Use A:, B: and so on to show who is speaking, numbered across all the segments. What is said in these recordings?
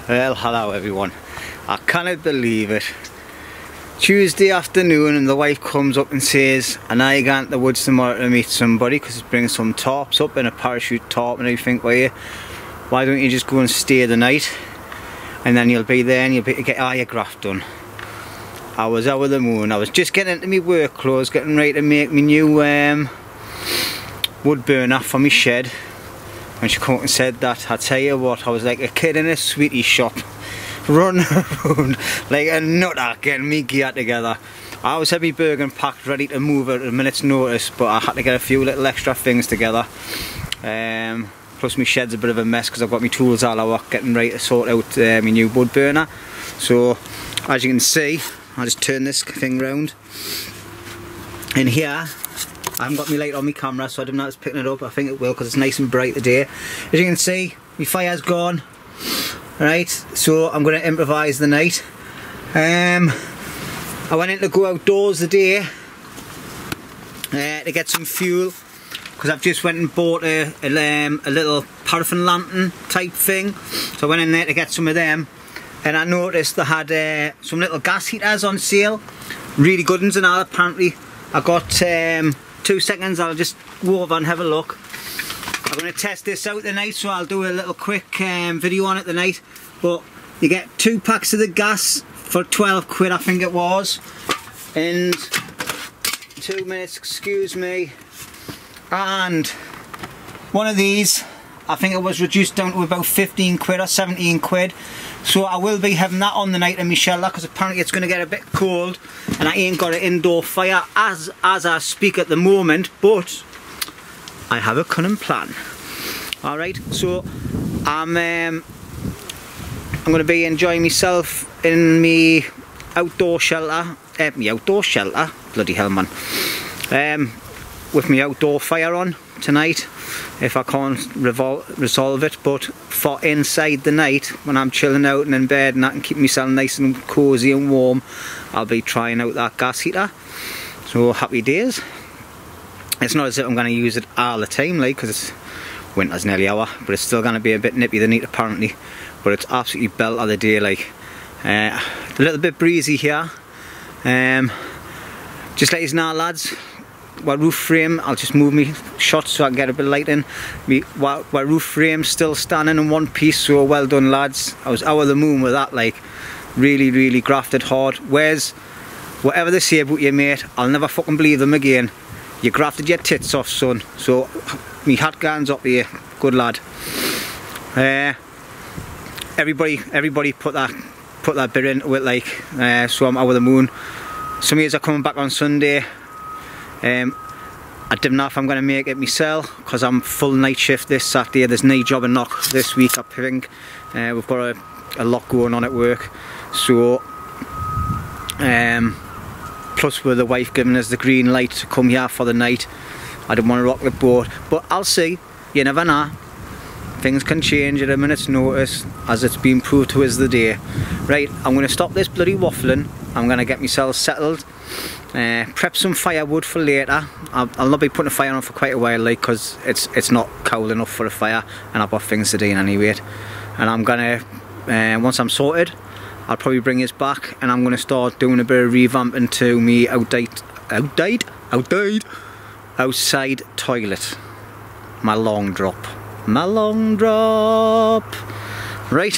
A: Well, hello everyone. I cannot believe it. Tuesday afternoon and the wife comes up and says, and I go into the woods tomorrow to meet somebody because he's bringing some tarps up and a parachute tarp and everything. Well, why don't you just go and stay the night and then you'll be there and you'll be able to get all your graft done. I was over the moon. I was just getting into my work clothes, getting ready to make my new wood burner for my shed. When she come up and said that, I tell you what, I was like a kid in a sweetie shop, running around like a nutter getting me gear together. I always had my burger packed ready to move at a minute's notice, but I had to get a few little extra things together. Plus my shed's a bit of a mess because I've got my tools all out getting ready to sort out my new wood burner. So as you can see, I'll just turn this thing round. In here, I haven't got my light on my camera, so I don't know if it's picking it up. I think it will because it's nice and bright today. As you can see, my fire's gone. Right, so I'm going to improvise the night. I went in to go outdoors today to get some fuel because I've just went and bought a little paraffin lantern type thing. So I went in there to get some of them, and I noticed they had some little gas heaters on sale. Really good ones and all. Apparently I got 2 seconds, I'll just go over and have a look. I'm going to test this out tonight, so I'll do a little quick video on it tonight. But you get 2 packs of the gas for 12 quid, I think it was. And 2 minutes, excuse me. And one of these, I think it was reduced down to about 15 quid or 17 quid. So I will be having that on the night in my shelter because apparently it's going to get a bit cold and I ain't got an indoor fire as I speak at the moment, but I have a cunning plan. Alright, so I'm going to be enjoying myself in me outdoor shelter, bloody hell man, with my outdoor fire on tonight if I can't resolve it. But for inside the night when I'm chilling out and in bed and I can keep myself nice and cosy and warm, I'll be trying out that gas heater. So happy days. It's not as if I'm going to use it all the time, like, because winter's nearly over, but it's still going to be a bit nippy the night apparently. But it's absolutely belt of the day, like. A little bit breezy here. Just let you know, lads, my roof frame, I'll just move me shots so I can get a bit of light in. My roof frame's still standing in one piece, so well done lads. I was out of the moon with that, like, really grafted hard. Whereas, whatever they say about you mate, I'll never fucking believe them again. You grafted your tits off, son, so me hat guns up here, good lad. Everybody put that bit into it, like, so I'm out of the moon. Some of you are coming back on Sunday. I don't know if I'm going to make it myself because I'm full night shift this Saturday. There's no job and knock this week, I think. We've got a lot going on at work. So, plus with the wife giving us the green light to come here for the night, I don't want to rock the boat. But I'll see, you never know. Things can change at a minute's notice, as it's been proved to us the day. Right, I'm going to stop this bloody waffling. I'm going to get myself settled. Prep some firewood for later. I'll not be putting a fire on for quite a while, like, because it's not cold enough for a fire, and I've got things to do anyway. And I'm gonna once I'm sorted, I'll probably bring this back, and I'm gonna start doing a bit of revamping to me outside toilet. My long drop. Right.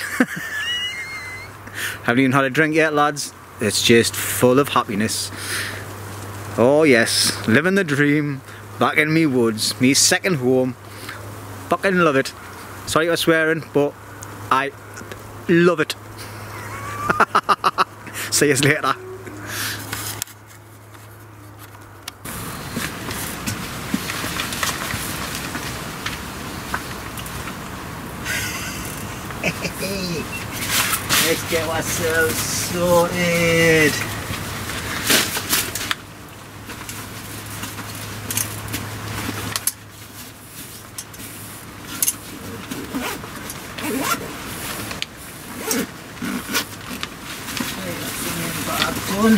A: Haven't even had a drink yet, lads. It's just full of happiness. Oh yes, living the dream, back in me woods, me second home. Fucking love it. Sorry for swearing, but I love it. See you later. Let's get ourselves sorted. Done.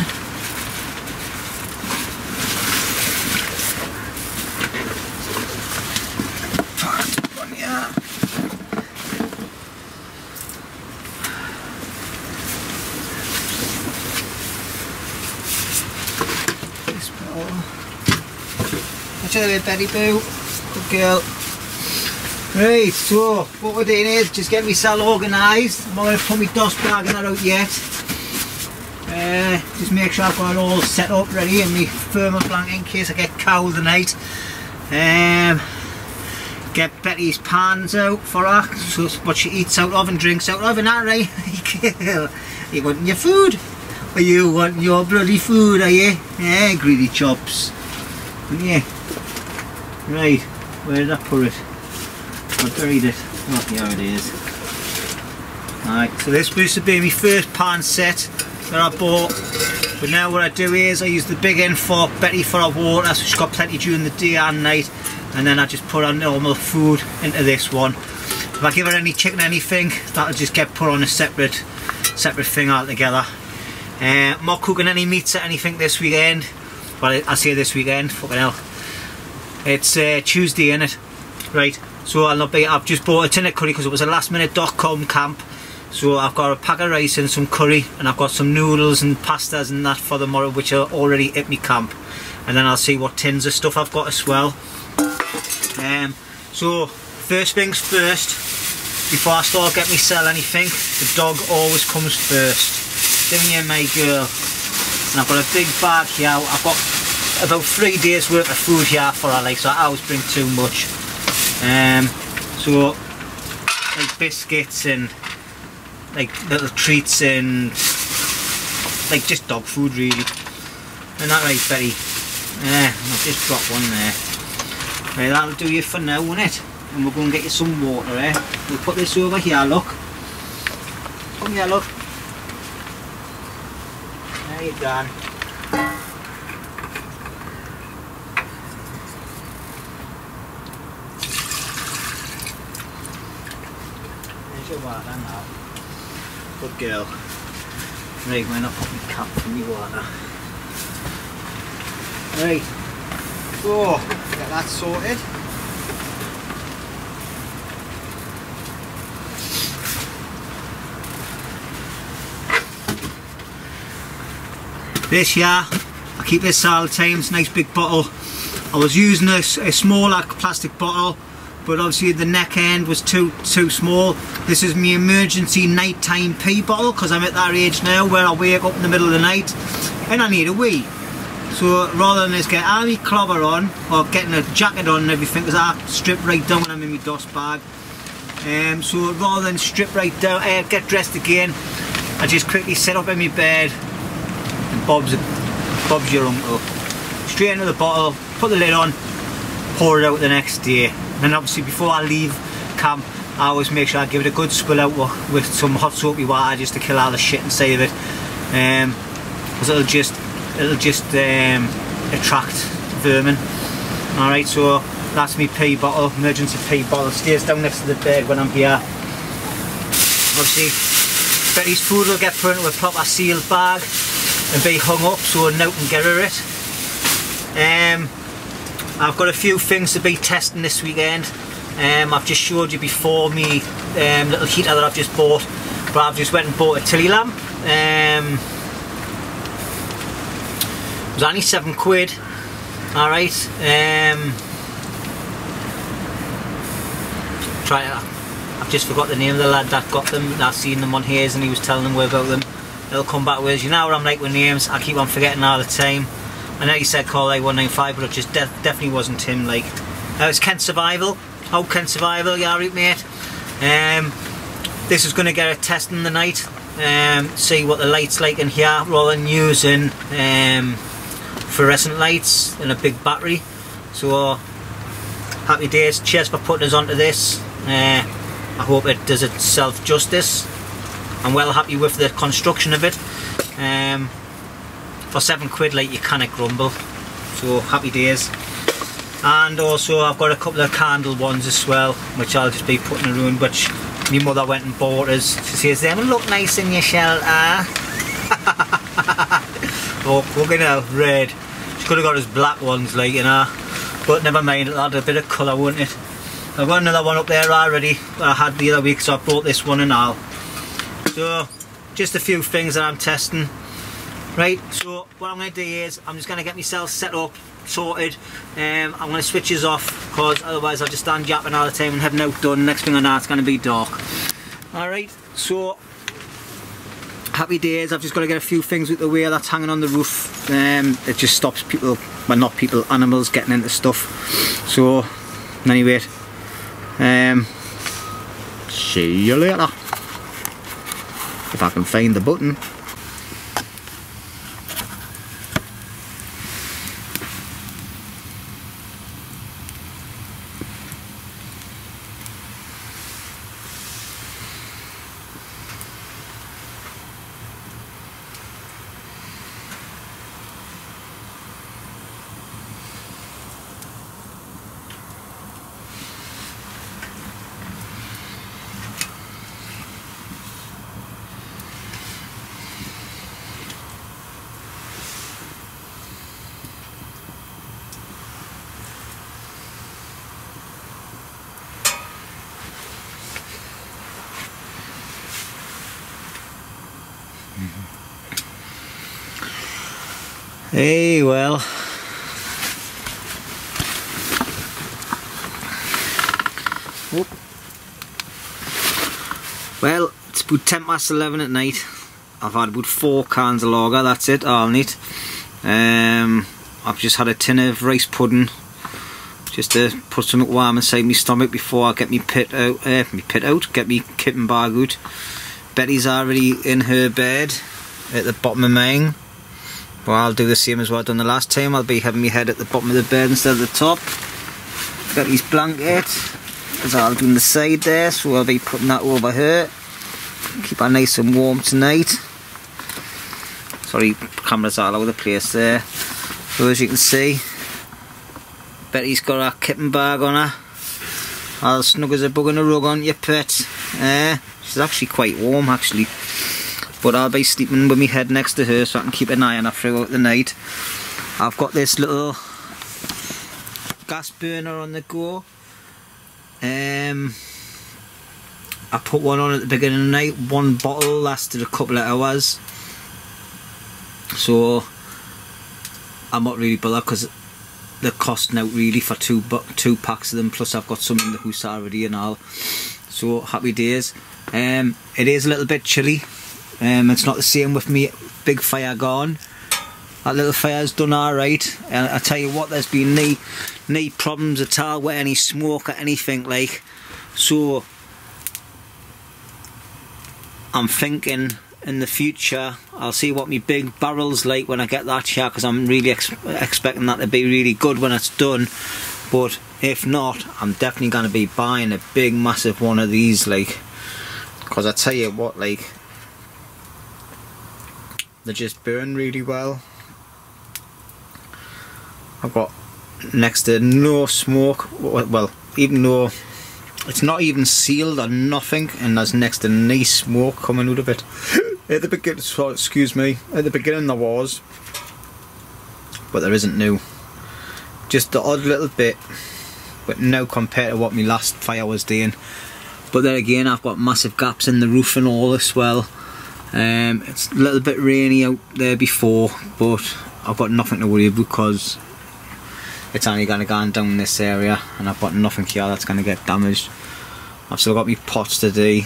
A: Watch out there, Betty Boo. Good girl. Right, so what we're doing is just getting myself organised. I'm not going to put my dust bag in that out yet. Just make sure I've got it all set up ready in my thermal blanket in case I get cold tonight. Get Betty's pans out for her, so what she eats out of and drinks out of, isn't that right? You wanting your food? Or you want your bloody food, are you? Yeah, greedy chops. Yeah. Right, where did I put it? I buried it. Oh, here it is. Alright, so this used to be my first pan set that I bought. But now what I do is I use the big end for Betty for her water, so she's got plenty during the day and night. And then I just put her normal food into this one. If I give her any chicken or anything, that'll just get put on a separate thing altogether. I'm not cooking any meats or anything this weekend. Well, I say this weekend, fucking hell. It's Tuesday, innit? Right, so I've just bought a tin of curry because it was a lastminute.com camp. So I've got a pack of rice and some curry, and I've got some noodles and pastas and that for tomorrow, which are already at me camp. And then I'll see what tins of stuff I've got as well. So first things first, before I start getting myself anything, the dog always comes first. Down here, my girl. And I've got a big bag here. I've got about 3 days worth of food here for her, like, so I always bring too much. So like biscuits and like little treats and like just dog food really. Isn't that right, Betty? I've just dropped one there. Right, that'll do you for now, won't it? And we'll go and get you some water, eh? We'll put this over here, look. Come here, look. There you go. There's your water now. Good girl. Right, why not put my cap for me water? Right. So, get that sorted. This here, I keep this all the time, it's a nice big bottle. I was using a smaller plastic bottle, but obviously the neck end was too small. This is my emergency nighttime pee bottle, because I'm at that age now where I wake up in the middle of the night and I need a wee. So rather than just get any clobber on or getting a jacket on and everything, because I strip right down when I'm in my dust bag. So rather than strip right down, get dressed again, I just quickly sit up in my bed and Bob's your uncle. Straight into the bottle, put the lid on, pour it out the next day. And obviously before I leave camp, I always make sure I give it a good swill out with some hot soapy water just to kill all the shit inside of it. Because it'll just attract vermin. Alright, so that's my pee bottle, emergency pee bottle. It stays down next to the bed when I'm here. Obviously, Betty's food will get put into a proper sealed bag and be hung up so no one can get her it. I've got a few things to be testing this weekend. I've just showed you before me little heater that I've just bought, but I've just went and bought a tilly lamp. It was only £7. Alright. I've just forgot the name of the lad that got them. I've seen them on here and he was telling them about them. They'll come back with, you know what I'm like with names, I keep on forgetting all the time. I know he said call A195, but it just definitely wasn't him. Like, it's Kent Survival. Oh, Kent Survival, yeah, right, mate. This is going to get a test in the night. See what the light's like in here, rather than using fluorescent lights and a big battery. So happy days. Cheers for putting us onto this. I hope it does itself justice. I'm well happy with the construction of it. For £7, like, you cannot grumble. So happy days. And also I've got a couple of candle ones as well, which I'll just be putting around, which my mother went and bought us. She says them look nice in your shelter. Oh, fucking hell, red. She could have got us black ones, like, you know. But never mind, it'll add a bit of colour, won't it? I've got another one up there already that I had the other week, so I bought this one and all. So, just a few things that I'm testing. Right, so what I'm going to do is I'm just going to get myself set up, sorted. I'm going to switch this off because otherwise I'll just stand yapping all the time and have no done. Next thing I know, it's going to be dark. Alright, so happy days. I've just got to get a few things with the way that's hanging on the roof. It just stops people, well not people, animals getting into stuff. So anyway, see you later. If I can find the button. Hey, well, oh. Well, it's about 11:10 at night. I've had about 4 cans of lager, that's it, all neat. I've just had a tin of rice pudding just to put something warm inside my stomach before I get me pit out, get me kitten bag out. Betty's already in her bed at the bottom of mine. Well, I'll do the same as what I've done the last time. I'll be having my head at the bottom of the bed instead of the top. Got his blanket, as I'll do on the side there, so I'll be putting that over her. Keep her nice and warm tonight. Sorry, camera's all over the place there. So as you can see, Betty's got her kitten bag on her. All snug as a bug in a rug on your pet. She's actually quite warm actually. But I'll be sleeping with my head next to her so I can keep an eye on her throughout the night. I've got this little gas burner on the go. I put one on at the beginning of the night. 1 bottle lasted a couple of hours. So I'm not really bothered because they're costing out really for two packs of them. Plus I've got some in the house already and all. So happy days. It is a little bit chilly. It's not the same with me big fire gone. That little fire's done alright, and I tell you what, there's been no problems at all with any smoke or anything like. So I'm thinking in the future I'll see what my big barrel's like when I get that shot, because I'm really expecting that to be really good when it's done. But if not, I'm definitely going to be buying a big massive one of these, like, because I tell you what, like, they just burn really well. I've got next to no smoke, well, even though it's not even sealed or nothing, and there's next to nice smoke coming out of it. At the beginning, so excuse me, at the beginning there was, but there isn't now. Just the odd little bit, but now compared to what my last fire was doing. But then again, I've got massive gaps in the roof and all as well. It's a little bit rainy out there before, but I've got nothing to worry about because it's only going to go down this area, and I've got nothing here that's going to get damaged. I've still got my pots to do,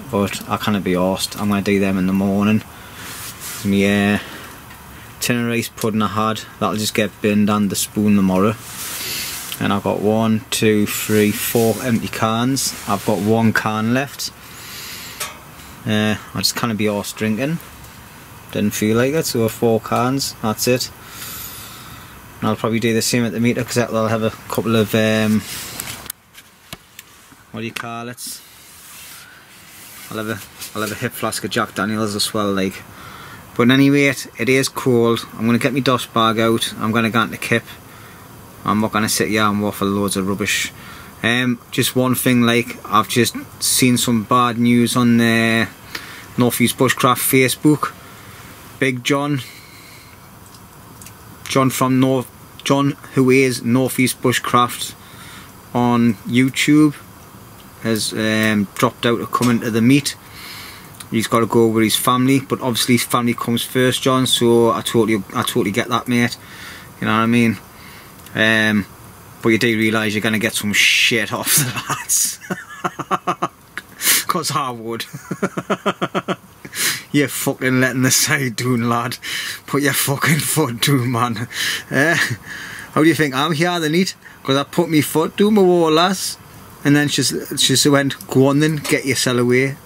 A: but I can't be arsed. I'm going to do them in the morning. My tin of rice pudding I had, that'll just get binned on the spoon tomorrow. And I've got 1, 2, 3, 4 empty cans. I've got 1 can left. I just can't be arsed drinking. Didn't feel like it, so 4 cans, that's it. And I'll probably do the same at the meter, because I'll have a couple of what do you call it? I'll have a hip flask of Jack Daniels as well, like. But anyway, it is cold. I'm gonna get my dust bag out. I'm gonna go into Kip. I'm not gonna sit here and waffle loads of rubbish. Just one thing, like, I've just seen some bad news on the North East Bushcraft Facebook. Big John who is North East Bushcraft on YouTube has dropped out of coming to the meet. he's got to go with his family, but obviously his family comes first, John, so I totally get that, mate. You know what I mean? But you do realise you're going to get some shit off the lads. Because I would. You're fucking letting the side down, lad. Put your fucking foot down, man. How do you think I'm here the need? Because I put my foot down my wall, lass. And then she went, go on then, get yourself away.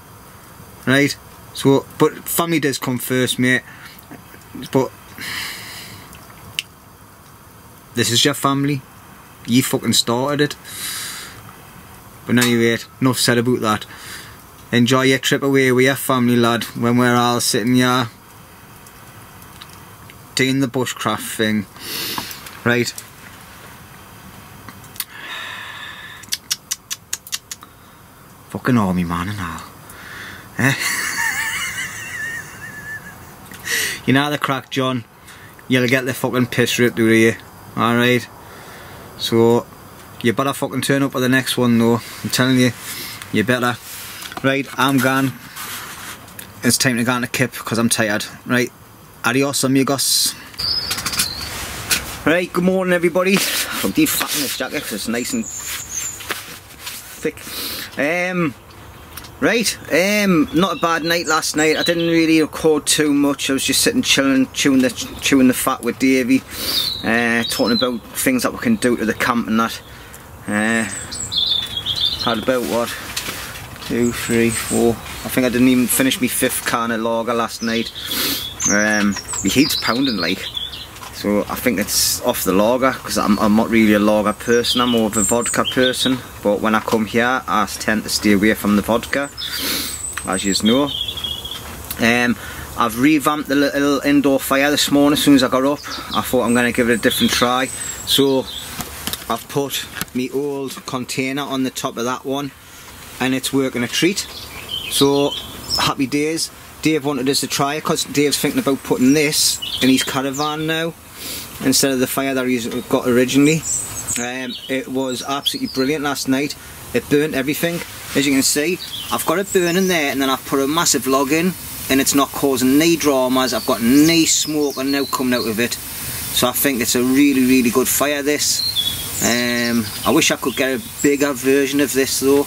A: Right? So, but family does come first, mate. But this is your family. You fucking started it. But anyway, enough said about that. Enjoy your trip away with your family, lad, when we're all sitting here doing the bushcraft thing. Right? Fucking army man and all. Eh? You know the crack, John. You'll get the fucking piss ripped out of you. Alright? So, you better fucking turn up at the next one though. I'm telling you, you better. Right, I'm gone. It's time to go on the kip because I'm tired. Right, adios amigos. Right, good morning everybody. I'm defatting this jacket because it's nice and thick. Right, not a bad night last night. I didn't really record too much. I was just sitting chilling, chewing the fat with Davey, talking about things that we can do to the camp and that. Had about what? 2, 3, 4. I think I didn't even finish my 5th can of lager last night. My heat's pounding like, so I think it's off the lager because I'm not really a lager person. I'm more of a vodka person. But when I come here, I tend to stay away from the vodka, as you know. I've revamped the little indoor fire this morning. As soon as I got up, I thought I'm going to give it a different try. So I've put my old container on the top of that one, and it's working a treat. So happy days. Dave wanted us to try it because Dave's thinking about putting this in his caravan now instead of the fire that he's got originally. It was absolutely brilliant last night. It burnt everything. As you can see, I've got it burning there, and then I've put a massive log in, and it's not causing any dramas. I've got no smoke and now coming out of it. So I think it's a really good fire, this. I wish I could get a bigger version of this though.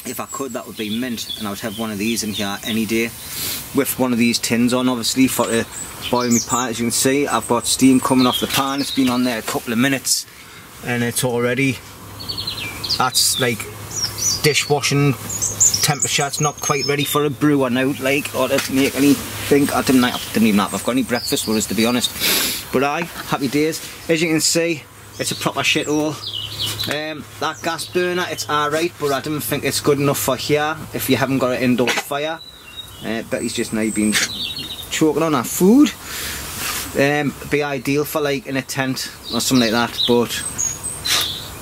A: If I could, that would be mint, and I would have one of these in here any day with one of these tins on, obviously, for to boil my pan. As you can see, I've got steam coming off the pan. It's been on there a couple of minutes and it's already, that's like dishwashing temperature. It's not quite ready for a brew or now, like, or to make anything. I didn't even have I've got any breakfast with us, to be honest. But happy days. As you can see, it's a proper shithole. That gas burner, it's alright, but I don't think it's good enough for here if you haven't got an indoor fire. Betty's just now been choking on her food. Be ideal for like in a tent or something like that, but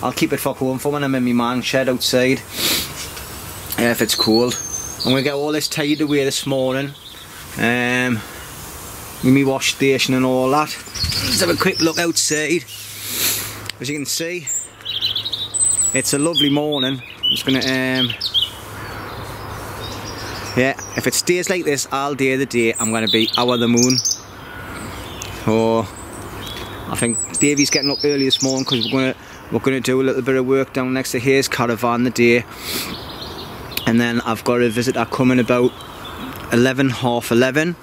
A: I'll keep it for home for when I'm in my man shed outside, if it's cold. I'm going to get all this tidied away this morning, with my wash station and all that. Let's have a quick look outside. As you can see, it's a lovely morning. I'm just gonna yeah, if it stays like this all day of the day, I'm gonna be out of the moon. So I think Davey's getting up early this morning because we're gonna do a little bit of work down next to his caravan the day, and then I've got a visitor coming about 11, half 11.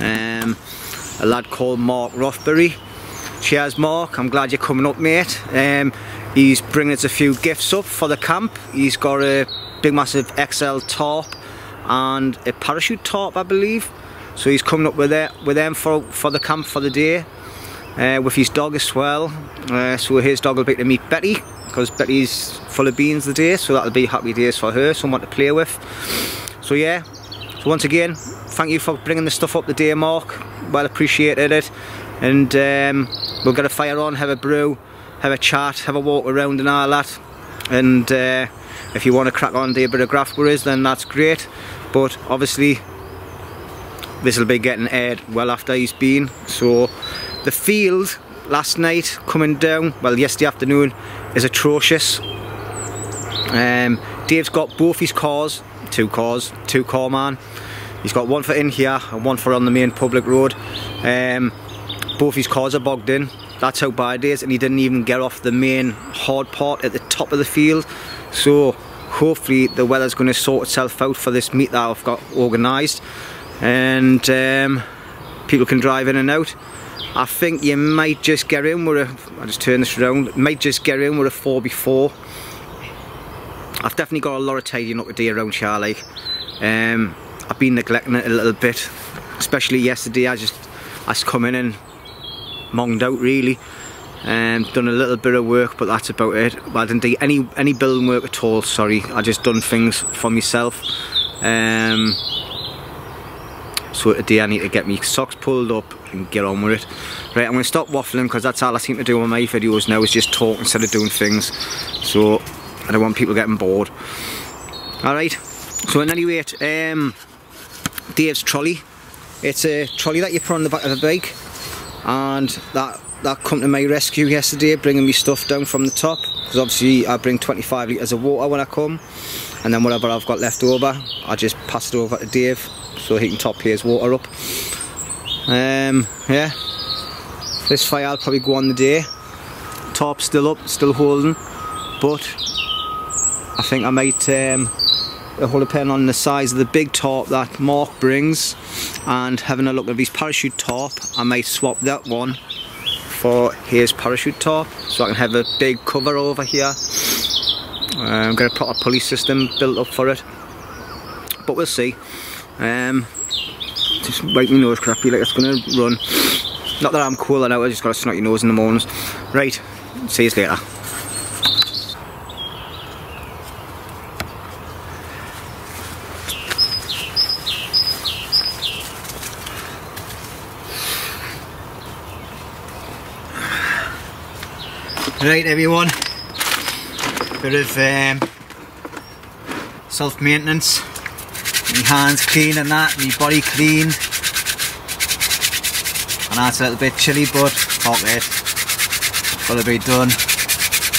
A: A lad called Mark Rothbury. Cheers, Mark, I'm glad you're coming up, mate. He's bringing us a few gifts up for the camp. He's got a big massive XL tarp and a parachute tarp, I believe. So he's coming up with them for the camp for the day, with his dog as well. So his dog will be to meet Betty, because Betty's full of beans the day, so that'll be happy days for her, someone to play with. So yeah, so once again, thank you for bringing the stuff up the day, Mark. Well appreciated it. And we'll get a fire on, have a brew, have a chat, have a walk around and all that. And if you want to crack on, do a bit of graft with us, then that's great. But obviously this will be getting aired well after he's been. So the field last night coming down, well, yesterday afternoon, is atrocious. Dave's got both his cars, two car man. He's got one for in here and one for on the main public road. Both his cars are bogged in. That's how bad it is, and he didn't even get off the main hard part at the top of the field. So hopefully the weather's going to sort itself out for this meet that I've got organised, and people can drive in and out. I think you might just get in with a, I'll just turn this around, might just get in with a 4x4. I've definitely got a lot of tidying up to do around here, like. I've been neglecting it a little bit, especially yesterday. I just come in and monged out really, and done a little bit of work, but that's about it. I didn't do any building work at all, sorry. I just done things for myself. So today I need to get my socks pulled up and get on with it. Right, I'm going to stop waffling because that's all I seem to do on my videos now, is just talk instead of doing things. So I don't want people getting bored. Alright, so at any rate, Dave's trolley. It's a trolley that you put on the back of the bike, and that come to my rescue yesterday, bringing me stuff down from the top, because obviously I bring 25 litres of water when I come, and then whatever I've got left over I just pass it over to Dave so he can top his water up. Yeah, this fire will probably go on the day. Top's still up, still holding, but I think I might it will depend on the size of the big tarp that Mark brings, and having a look at his parachute tarp, I might swap that one for his parachute tarp, so I can have a big cover over here. I'm going to put a pulley system built up for it, but we'll see. Just wipe my nose crappy like it's going to run. Not that I'm cool out, I just got a snotty nose in the mornings. Right, see you later. Right everyone, bit of self-maintenance, my hands clean and that, my body clean, and that's a little bit chilly, but fuck it, it's got to be done.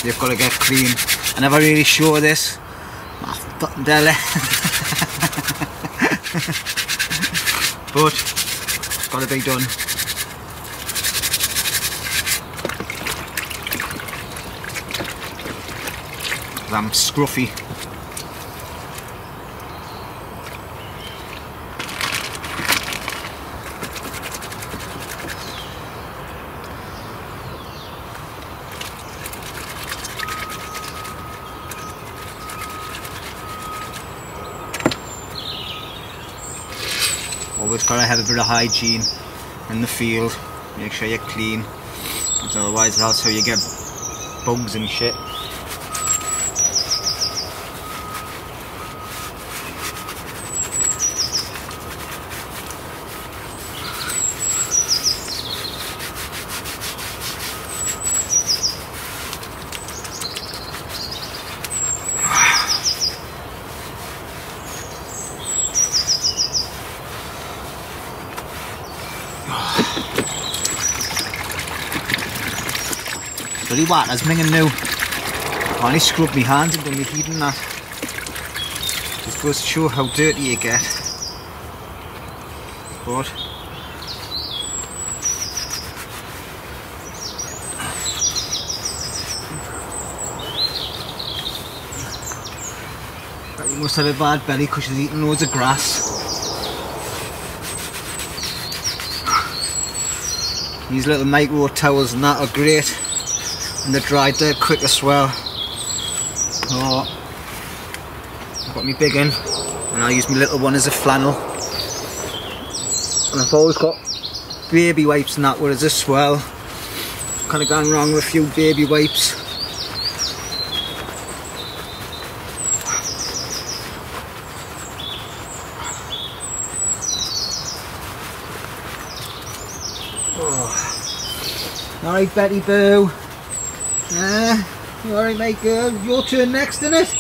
A: You've got to get clean. I never really show this, but it's got to be done. I'm scruffy. Always gotta have a bit of hygiene in the field. Make sure you're clean, because otherwise that's how you get bugs and shit. Bloody water's minging now. I only scrubbed my hands and done my heat and that. Just goes to show how dirty you get. But you must have a bad belly because you're eating loads of grass. These little micro towels and that are great, and they're dried dead quick as well. Oh, I've got my big one, and I'll use my little one as a flannel. And I've always got baby wipes and that with us as well. Kind of gone wrong with a few baby wipes. Oh. Alright, Betty Boo. You alright, mate, girl? Your turn next, isn't it?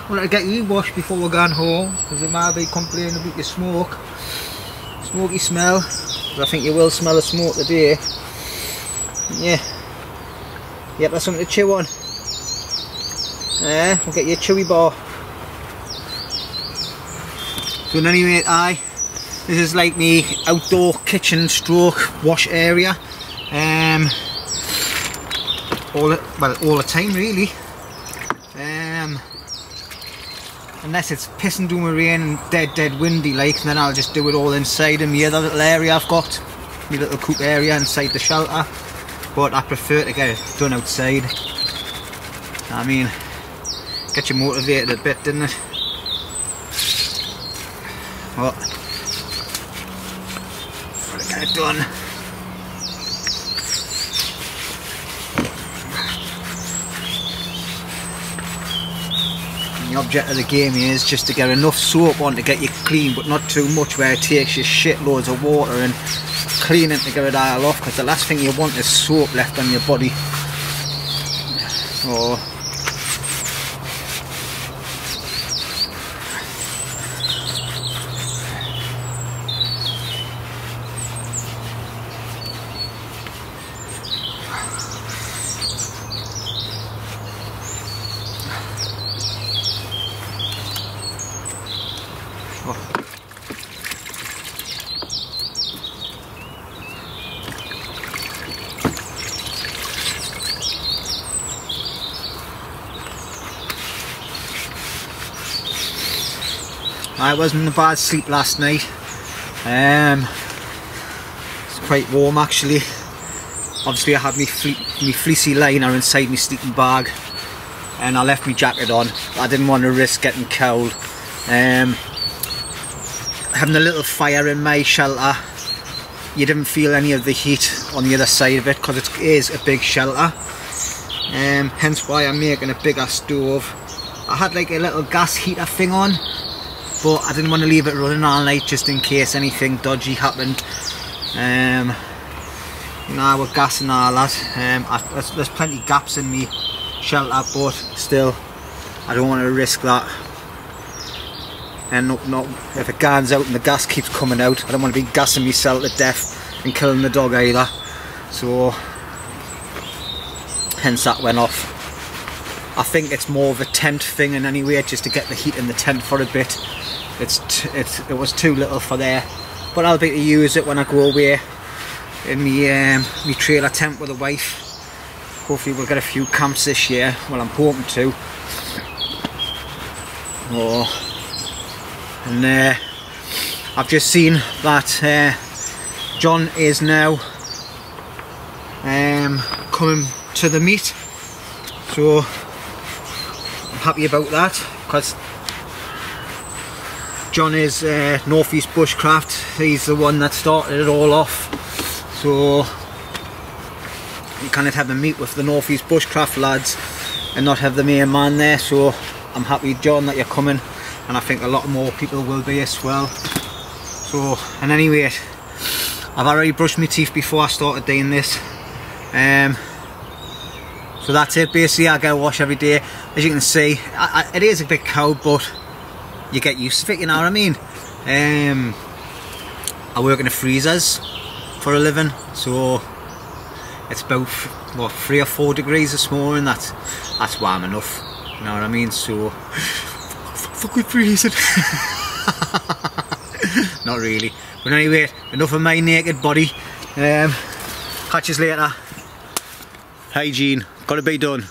A: Well, I'll get you washed before we're going home, because it might be complaining about your smoke. Smoky smell. But I think you will smell the smoke today. Yeah. Yep, that's something to chew on. there, we'll get you a chewy bar. So anyway, this is like me outdoor kitchen stroke wash area. All the time really. Unless it's pissing down with rain and dead windy like, and then I'll just do it all inside in the other little area I've got, my little coop area inside the shelter. But I prefer to get it done outside. I mean, get you motivated a bit, didn't it? Well, gotta get it done. The object of the game is just to get enough soap on to get you clean, but not too much where it takes you shitloads of water and cleaning to get it all off, because the last thing you want is soap left on your body. Oh. I wasn't in a bad sleep last night. It's quite warm actually. Obviously I had my fleecy liner inside my sleeping bag, and I left my jacket on. I didn't want to risk getting cold. Having a little fire in my shelter, you didn't feel any of the heat on the other side of it because it is a big shelter. Hence why I'm making a bigger stove. I had like a little gas heater thing on, but I didn't want to leave it running all night just in case anything dodgy happened. Now with gas and all that, there's plenty of gaps in me shelter, but still I don't want to risk that. And not if it gans out and the gas keeps coming out, I don't want to be gassing myself to death and killing the dog either. So hence that went off. I think it's more of a tent thing in any way, just to get the heat in the tent for a bit. It was too little for there, but I'll be able to use it when I go away in my trailer tent with the wife. Hopefully we'll get a few camps this year. Well, I'm hoping to. Oh, and I've just seen that John is now coming to the meet, so I'm happy about that, because John is Northeast Bushcraft. He's the one that started it all off, so you can't have a meet with the Northeast Bushcraft lads and not have the main man there. So I'm happy, John, that you're coming, and I think a lot more people will be as well. So, and anyway, I've already brushed my teeth before I started doing this. So that's it. Basically, I get a wash every day. As you can see, it is a bit cold, but you get used to it, you know what I mean. I work in the freezers for a living, so it's about what, 3 or 4 degrees this morning. That's warm enough, you know what I mean. So fucking freezing. Not really, but anyway, enough of my naked body. Catch us later. Hygiene, gotta be done.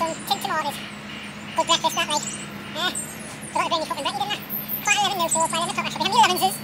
B: and some tinned tomatoes. Good breakfast that, like. Yeah. Forgot to bring your fucking bread, you didn't I? Quite 11 now, so we'll try 11 o'clock. I should be having the 11s.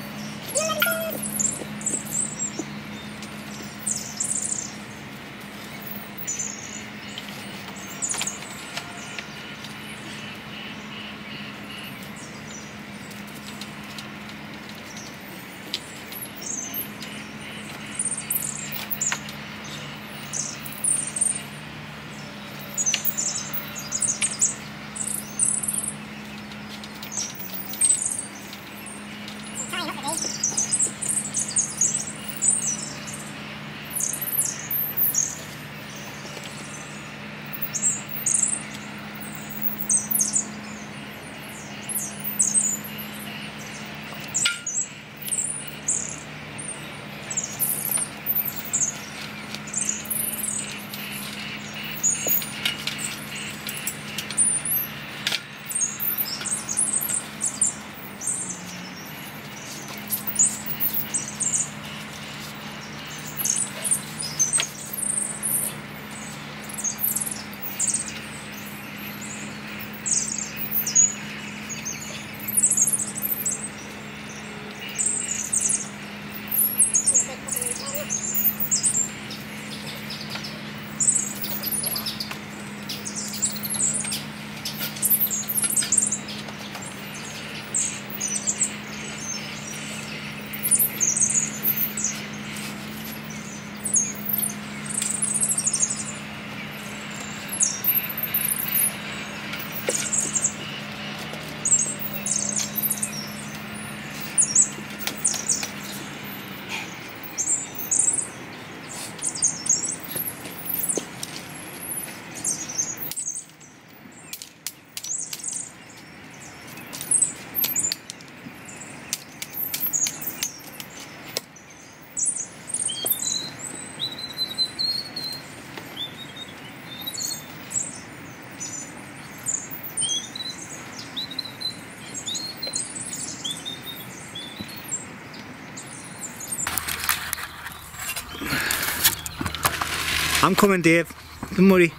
A: I'm coming, Dave. Don't worry.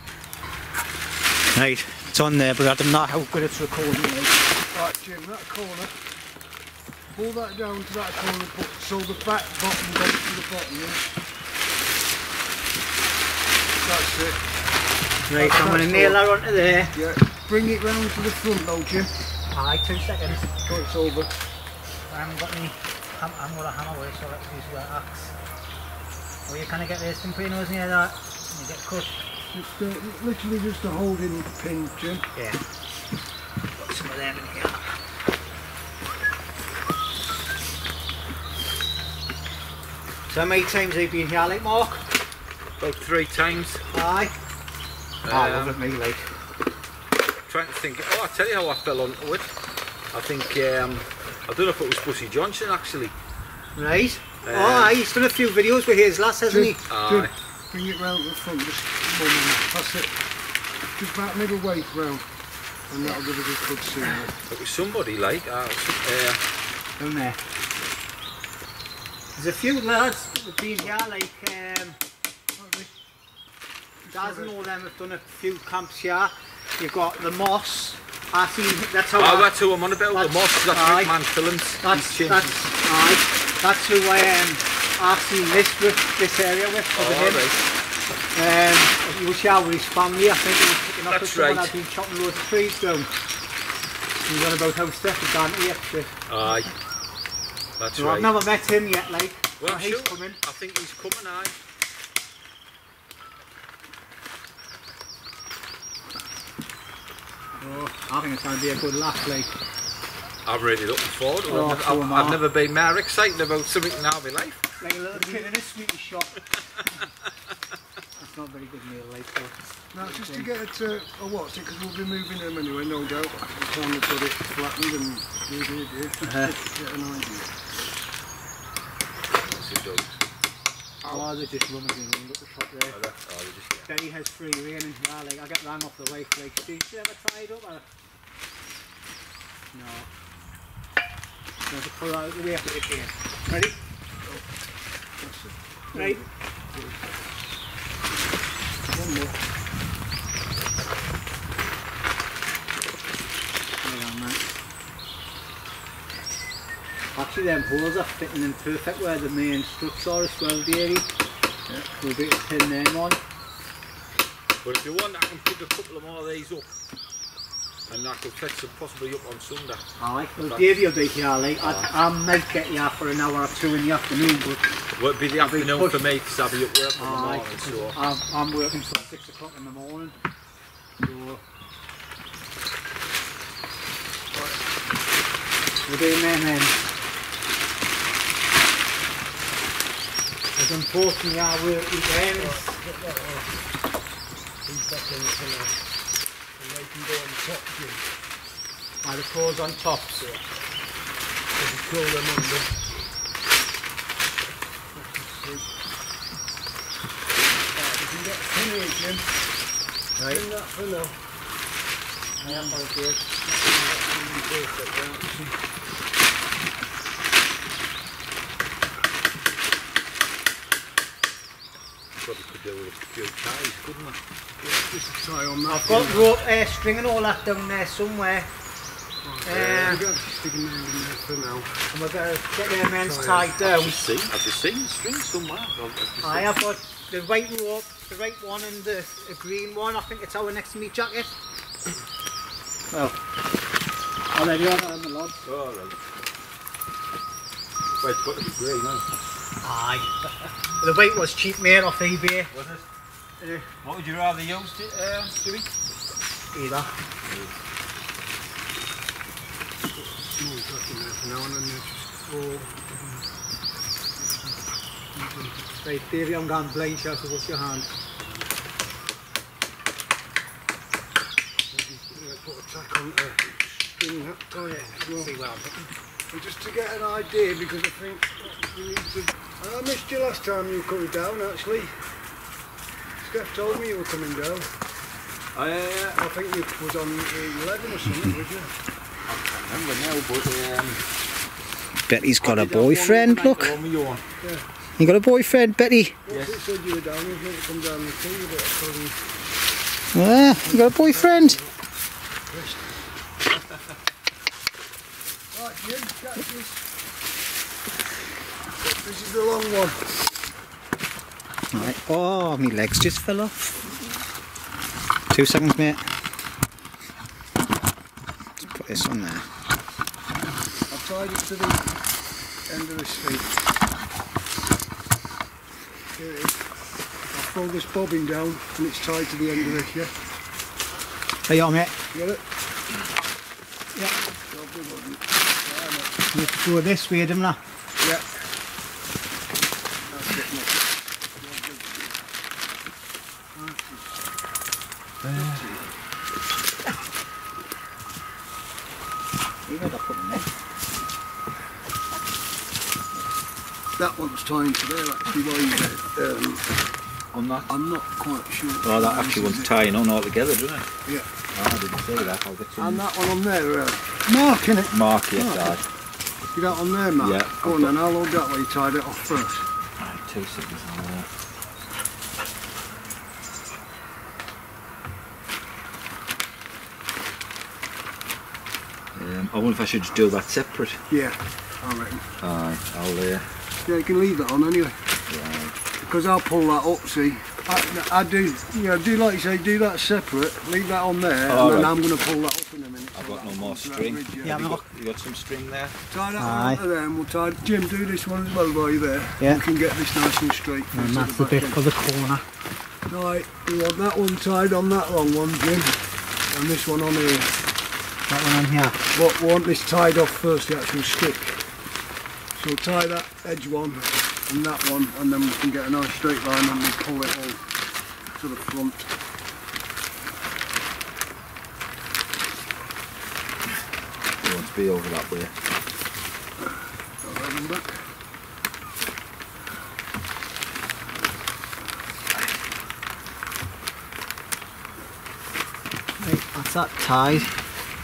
A: Right, it's on there, but I don't know how good it's recording.
C: Right, Jim, that corner. Pull that down to that corner, so the back bottom goes to the bottom, yeah? That's it.
A: Right, I'm going to nail that onto there.
C: Yeah, bring it round to the front though, Jim.
A: Aye, 2 seconds.
C: So it's over.
A: I haven't got any. I'm going to hammer with it, so let's use the axe. Oh, you kind of get this thing for your nose near that. You get cut.
C: It's literally just a holding pin, Jim.
A: Yeah. Got some of them in here. So how many times have you been here, like, Mark?
D: About 3 times.
A: Aye. I love it, me, like.
D: Trying to think. Oh, I'll tell you how I fell onto it. I think, I don't know if it was Bussy Johnson actually.
A: Right. Oh, aye, he's done a few videos with his lass, hasn't he?
D: Aye.
C: Bring it round to the front, just that's it. Just about middle way round. And that'll give us a good scenery.
D: It was somebody like,
A: Down there. There's a few lads that have been here, like, Daz and all them have done a few camps here. You've got the Moss. I see, that's how
D: that's who I'm on about, the Moss, that's Rick Man Films.
A: That's who I've seen this area with, over him. Right. He was here with his family, I think he was picking up with someone I'd been chopping loads of trees down. He was on about how Steph had gone to shit.
D: Aye. That's
A: so
D: right.
A: I've never met him yet, like.
D: Well,
A: he's coming.
D: I think he's coming, aye.
A: Oh, I think it's going to be a good laugh, like.
D: I'm really looking forward to it. I've never been more excited about something in my life.
A: Like a little kid in a sweetie shop. That's not very good meal, like, but...
C: No, just to get it to watch it, because we'll be moving them anyway, no doubt. By the time we've got it flattened and get an idea.
D: What's it doing?
A: Oh, they're just running in at the top there. Betty has free rein and like, I get rang off the wife, like, did you ever try it up? Or? No. So to pull out the way up it here. Ready? Right.
C: One more.
A: Actually them holes are fitting in perfect where the main struts are as well, dearie. Yeah. We'll be able to pin them on.
D: But if you want, I can pick a couple of more of these up. And I could fetch them possibly up on Sunday.
A: Aye, we'll give you a bit here, like. I might get you for an hour or two in the afternoon, but...
D: Well, it'll be the afternoon for me because I'll be at work in the morning, so...
A: I'm working till 6 o'clock in the morning. So... We're doing them then. As unfortunately our work weekends.
C: And they can go on top, Jim.
A: The cores on top, so
C: you curl them under. Right, you can get a pin here, Jim.
A: right.
C: Pin that for now.
A: I am very good.
D: Probably could do with a few ties, couldn't I?
C: Yeah, just a tie on that.
A: I've got rope, string and all that down there somewhere.
C: We're going to stick them in there for now.
A: And we're going to get them ends tied down.
D: Have you seen the string somewhere?
A: I have got the white rope, the right one and the green one. I think it's our next meat jacket. Well, I'll let you on the log.
D: Oh, right. Well, it's got to be grey now.
A: Aye. The white was cheap made off eBay.
D: Was it? What would you rather use, Stewie?
A: Either.
C: Small tuck in there for now and then just
A: Right, Davey, I'm going blind shot, so what's your hand?
C: put a tack on to string that tie in as well.
A: See where I'm looking.
C: And just to get an idea, because I think we need to... I missed you last time you were coming down, actually. Steph told me you were coming down. I think you was on 11 or something, would you?
D: I can't remember now, but...
A: Betty's got a boyfriend, look.
C: Yeah.
A: You got a boyfriend, Betty?
C: Yes. It said you were down, you were meant to come down with you, but I told you...
A: Ah, you got a boyfriend?
C: Right, Jim, catch this. This is the long one.
A: Right. Oh, my legs just fell off. 2 seconds, mate. Let's put this on there.
C: I've tied it to the end of the street. Here it is. I'll fold this bobbin down and it's tied to the end of this, yeah?
A: There you are, mate.
C: You got it?
A: Yeah. You have to go this way, didn't I?
C: Yeah. That's it, mate. That one's tying to there actually, while you
D: on that?
C: I'm not quite sure.
D: Oh, that actually wants tying on all together, doesn't it?
C: Yeah.
D: Oh, I didn't say that. I'll get some...
C: And that one on there, Mark, innit?
D: Mark, yes,
C: Oh. You got on there, Mark?
D: Yeah.
C: Go on then, I'll hold that way you tied it off first.
D: Right, 2 seconds on there. I wonder if I should just do that separate.
C: Yeah, I reckon.
D: Aye, I'll
C: Yeah, you can leave that on anyway.
D: right.
C: Because I'll pull that up, see. I do, you know, do like you say, do that separate, leave that on there,
D: Oh,
C: and then
D: right.
C: I'm going to pull that up in a minute.
D: I've
C: so
D: got
C: that
D: no more
C: onto that
D: string.
C: ridge,
A: Yeah,
D: You got some string there?
C: Tie that
A: Aye.
C: one onto there and we'll tie... Jim, do this one as well while you're there.
A: Yeah.
C: We can get this nice and straight.
A: And that's the bit for the corner.
C: Right, we want that one tied on that long one, Jim. And this one on here.
A: That one on here.
C: But we want this tied off first, the actual stick. So tie that edge one and that one, and then we can get a nice straight line and we pull it all to the front.
D: You want to be over that way.
C: Got that one back.
A: Right, that's that tied.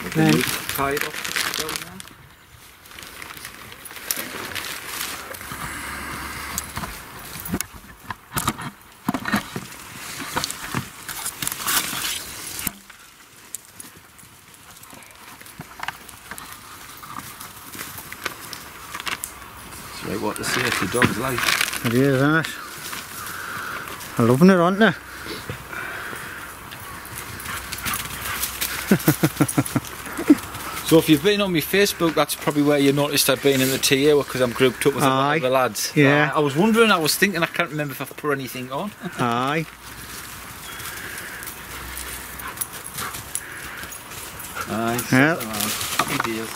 D: We
A: Then-
D: can tie it up down there. Like what to say if the dog's like.
A: It is, isn't it? I'm loving it, aren't they?
D: So if you've been on my Facebook, that's probably where you noticed I'd been in the TA because I'm grouped up with a lot of the lads.
A: Yeah.
D: I was wondering, I was thinking, I can't remember if I've put anything on.
A: Aye.
D: Aye.
A: Yeah.
D: Happy days.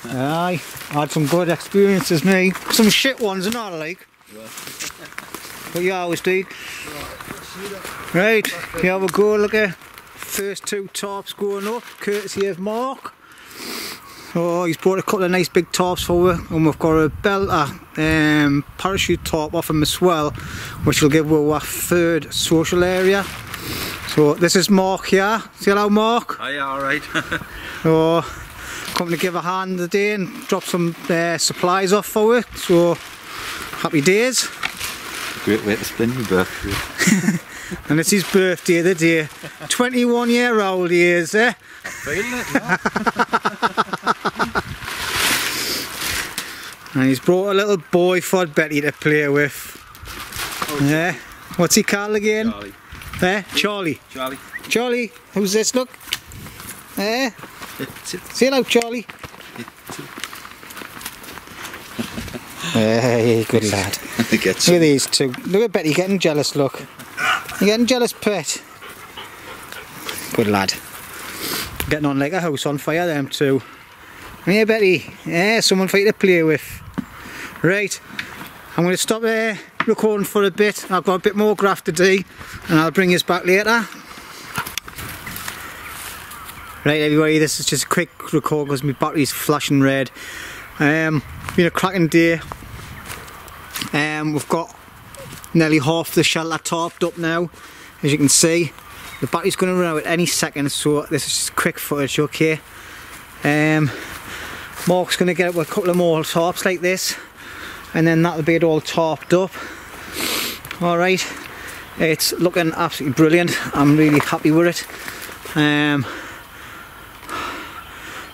A: Aye. I had some good experiences, me. Some shit ones, and not like. But you always do. Right, here we go, look at first two tops going up, courtesy of Mark. Oh, he's brought a couple of nice big tops for us, and we've got a belter parachute top off him as well, which will give us our third social area. So this is Mark here. Say hello, Mark.
D: Aye, alright.
A: So, come to give a hand today and drop some supplies off for it. So, happy days.
D: Great way to spend your birthday.
A: And it's his birthday today. 21-year-old he is, eh?
D: I'm feeling it now.
A: And he's brought a little boy for Betty to play with. Yeah. What's he called again?
D: Charlie.
A: Eh? Charlie.
D: Charlie.
A: Charlie, who's this? Look. Eh? Say hello, Charlie. Hey, good lad. Look at these two. Look at Betty getting jealous, look. You're getting jealous, pet. Good lad. Getting on like a house on fire, them two. Yeah, Betty. Yeah, someone for you to play with. Right. I'm going to stop recording for a bit. I've got a bit more graft to do, and I'll bring you back later. Right, everybody, this is just a quick record because my battery's flashing red. Been a cracking day. We've got nearly half the shelter topped up now, as you can see. The battery's going to run out at any second, so this is just quick footage, okay? Mark's going to get up with a couple of more tops like this, and then that'll be it all topped up. Alright, it's looking absolutely brilliant. I'm really happy with it.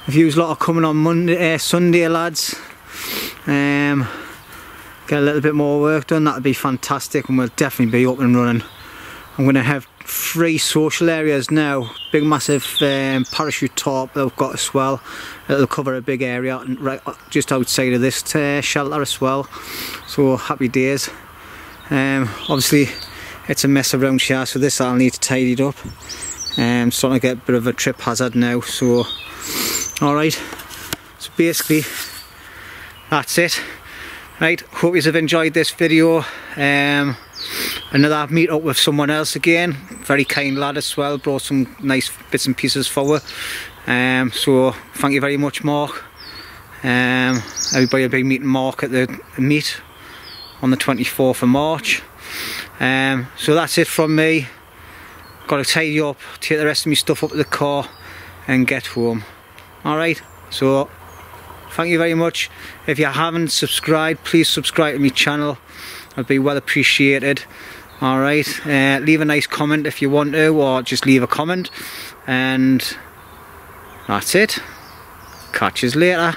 A: The view's lot are coming on Monday, Sunday, lads. Get a little bit more work done, that'll be fantastic, and we'll definitely be up and running. I'm going to have 3 social areas now. Big massive parachute top that I've got as well. It'll cover a big area right just outside of this shelter as well. So happy days. Obviously it's a mess around here, so this I'll need to tidy it up. Starting to get a bit of a trip hazard now, so alright. So basically that's it. Right, hope you have enjoyed this video. Another meet up with someone else again. Very kind lad as well, brought some nice bits and pieces forward. So thank you very much, Mark. Everybody will be meeting Mark at the meet on the 24th of March. So that's it from me. Got to tidy up, take the rest of my stuff up to the car and get home. Alright, so thank you very much. If you haven't subscribed, please subscribe to my channel. It'd be well appreciated. Alright, leave a nice comment if you want to, or just leave a comment. And that's it. Catch you later.